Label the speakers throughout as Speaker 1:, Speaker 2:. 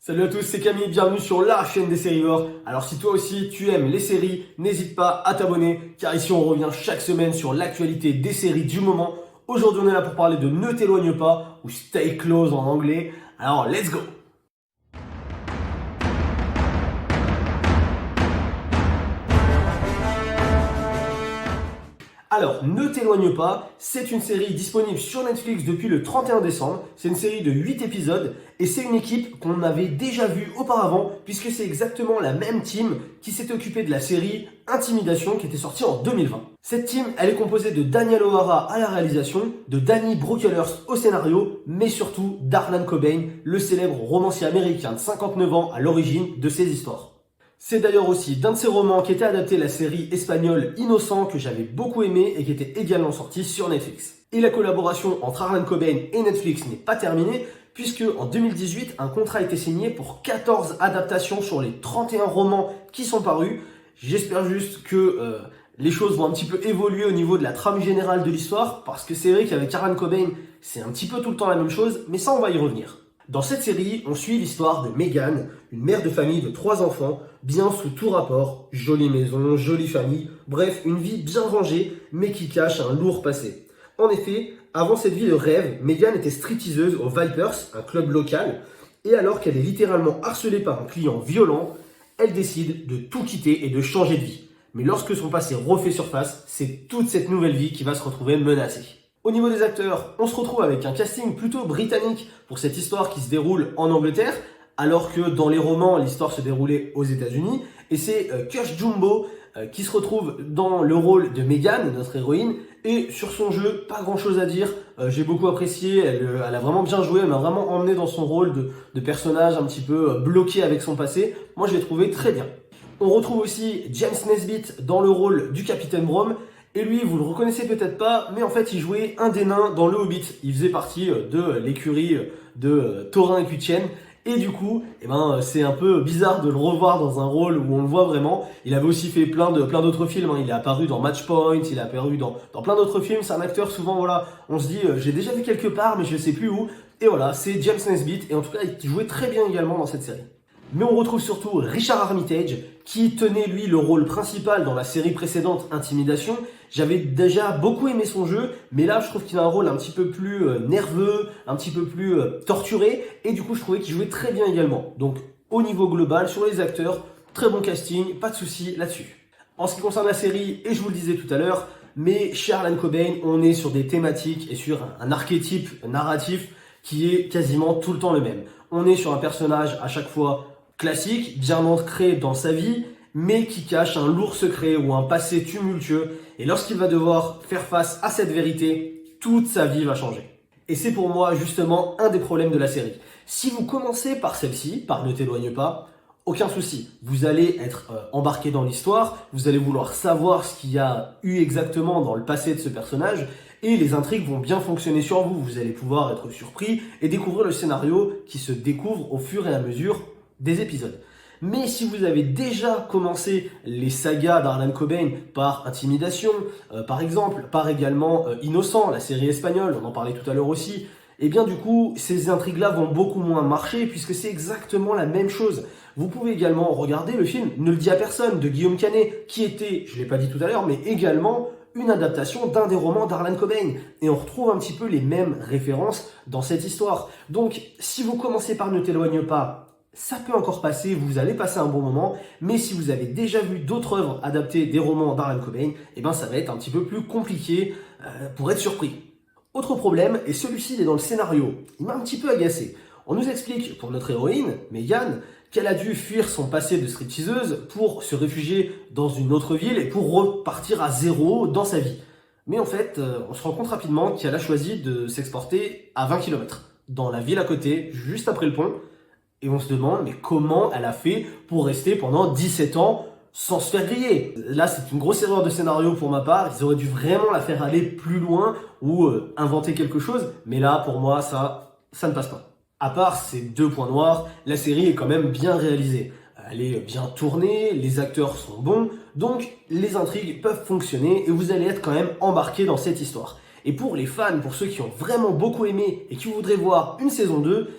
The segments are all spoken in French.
Speaker 1: Salut à tous, c'est Camille, bienvenue sur la chaîne des Sérivores. Alors si toi aussi tu aimes les séries, n'hésite pas à t'abonner, car ici on revient chaque semaine sur l'actualité des séries du moment. Aujourd'hui on est là pour parler de Ne t'éloigne pas, ou Stay Close en anglais. Alors let's go! Alors, Ne t'éloigne pas, c'est une série disponible sur Netflix depuis le 31 décembre. C'est une série de 8 épisodes et c'est une équipe qu'on avait déjà vue auparavant puisque c'est exactement la même team qui s'était occupée de la série Intimidation qui était sortie en 2020. Cette team, elle est composée de Daniel O'Hara à la réalisation, de Danny Brocklehurst au scénario, mais surtout d'Harlan Coben, le célèbre romancier américain de 59 ans à l'origine de ces histoires. C'est d'ailleurs aussi d'un de ces romans qui était adapté la série espagnole Innocent que j'avais beaucoup aimé et qui était également sorti sur Netflix. Et la collaboration entre Harlan Coben et Netflix n'est pas terminée puisque en 2018 un contrat a été signé pour 14 adaptations sur les 31 romans qui sont parus. J'espère juste que les choses vont un petit peu évoluer au niveau de la trame générale de l'histoire parce que c'est vrai qu'avec Harlan Coben c'est un petit peu tout le temps la même chose, mais ça on va y revenir. Dans cette série, on suit l'histoire de Megan, une mère de famille de 3 enfants, bien sous tout rapport, jolie maison, jolie famille, bref, une vie bien rangée, mais qui cache un lourd passé. En effet, avant cette vie de rêve, Megan était stripteaseuse au Vipers, un club local, et alors qu'elle est littéralement harcelée par un client violent, elle décide de tout quitter et de changer de vie. Mais lorsque son passé refait surface, c'est toute cette nouvelle vie qui va se retrouver menacée. Au niveau des acteurs, on se retrouve avec un casting plutôt britannique pour cette histoire qui se déroule en Angleterre, alors que dans les romans, l'histoire se déroulait aux États-Unis. Et c'est Kush Jumbo qui se retrouve dans le rôle de Megan, notre héroïne. Et sur son jeu, pas grand-chose à dire. J'ai beaucoup apprécié, elle a vraiment bien joué, elle m'a vraiment emmené dans son rôle de personnage un petit peu bloqué avec son passé. Moi, je l'ai trouvé très bien. On retrouve aussi James Nesbitt dans le rôle du Capitaine Brom. Et lui, vous le reconnaissez peut-être pas, mais en fait, il jouait un des nains dans le Hobbit. Il faisait partie de l'écurie de Thorin et Cutienne. Et du coup, c'est un peu bizarre de le revoir dans un rôle où on le voit vraiment. Il avait aussi fait plein d'autres films. Il est apparu dans Matchpoint, il est apparu dans plein d'autres films. C'est un acteur souvent, voilà, on se dit, j'ai déjà vu quelque part, mais je sais plus où. Et voilà, c'est James Nesbitt. Et en tout cas, il jouait très bien également dans cette série. Mais on retrouve surtout Richard Armitage, qui tenait lui le rôle principal dans la série précédente Intimidation. J'avais déjà beaucoup aimé son jeu, mais là je trouve qu'il a un rôle un petit peu plus nerveux, un petit peu plus torturé, et du coup je trouvais qu'il jouait très bien également. Donc au niveau global, sur les acteurs, très bon casting, pas de souci là-dessus. En ce qui concerne la série, et je vous le disais tout à l'heure, mais chez Harlan Coben, on est sur des thématiques et sur un archétype narratif qui est quasiment tout le temps le même. On est sur un personnage à chaque fois classique, bien ancré dans sa vie, mais qui cache un lourd secret ou un passé tumultueux. Et lorsqu'il va devoir faire face à cette vérité, toute sa vie va changer. Et c'est pour moi justement un des problèmes de la série. Si vous commencez par celle-ci, par Ne t'éloigne pas, aucun souci. Vous allez être embarqué dans l'histoire, vous allez vouloir savoir ce qu'il y a eu exactement dans le passé de ce personnage, et les intrigues vont bien fonctionner sur vous. Vous allez pouvoir être surpris et découvrir le scénario qui se découvre au fur et à mesure des épisodes. Mais si vous avez déjà commencé les sagas d'Harlan Coben par Intimidation, par exemple, par également Innocent, la série espagnole, on en parlait tout à l'heure aussi, et bien du coup, ces intrigues-là vont beaucoup moins marcher puisque c'est exactement la même chose. Vous pouvez également regarder le film Ne le dis à personne de Guillaume Canet, qui était, je ne l'ai pas dit tout à l'heure, mais également une adaptation d'un des romans d'Harlan Coben. Et on retrouve un petit peu les mêmes références dans cette histoire. Donc, si vous commencez par Ne t'éloigne pas, ça peut encore passer, vous allez passer un bon moment, mais si vous avez déjà vu d'autres œuvres adaptées des romans d'Harlan Coben, ça va être un petit peu plus compliqué pour être surpris. Autre problème, et celui-ci il est dans le scénario, il m'a un petit peu agacé. On nous explique pour notre héroïne, Megan, qu'elle a dû fuir son passé de stripteaseuse pour se réfugier dans une autre ville et pour repartir à zéro dans sa vie. Mais en fait, on se rend compte rapidement qu'elle a choisi de s'exporter à 20 km, dans la ville à côté, juste après le pont. Et on se demande, mais comment elle a fait pour rester pendant 17 ans sans se faire griller? Là, c'est une grosse erreur de scénario pour ma part. Ils auraient dû vraiment la faire aller plus loin ou inventer quelque chose. Mais là, pour moi, ça ne passe pas. À part ces 2 points noirs, la série est quand même bien réalisée. Elle est bien tournée, les acteurs sont bons, donc les intrigues peuvent fonctionner et vous allez être quand même embarqué dans cette histoire. Et pour les fans, pour ceux qui ont vraiment beaucoup aimé et qui voudraient voir une saison 2,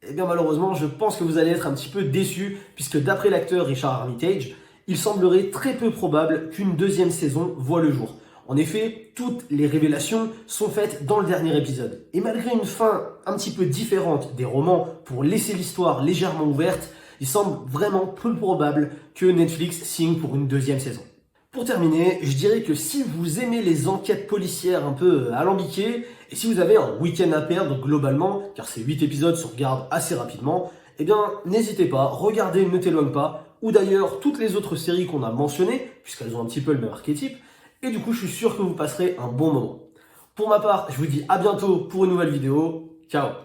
Speaker 1: Eh bien malheureusement, je pense que vous allez être un petit peu déçus, puisque d'après l'acteur Richard Armitage, il semblerait très peu probable qu'une deuxième saison voie le jour. En effet, toutes les révélations sont faites dans le dernier épisode. Et malgré une fin un petit peu différente des romans pour laisser l'histoire légèrement ouverte, il semble vraiment peu probable que Netflix signe pour une deuxième saison. Pour terminer, je dirais que si vous aimez les enquêtes policières un peu alambiquées, et si vous avez un week-end à perdre globalement, car ces 8 épisodes se regardent assez rapidement, eh bien n'hésitez pas, regardez Ne t'éloigne pas, ou d'ailleurs toutes les autres séries qu'on a mentionnées, puisqu'elles ont un petit peu le même archétype, et du coup je suis sûr que vous passerez un bon moment. Pour ma part, je vous dis à bientôt pour une nouvelle vidéo, ciao.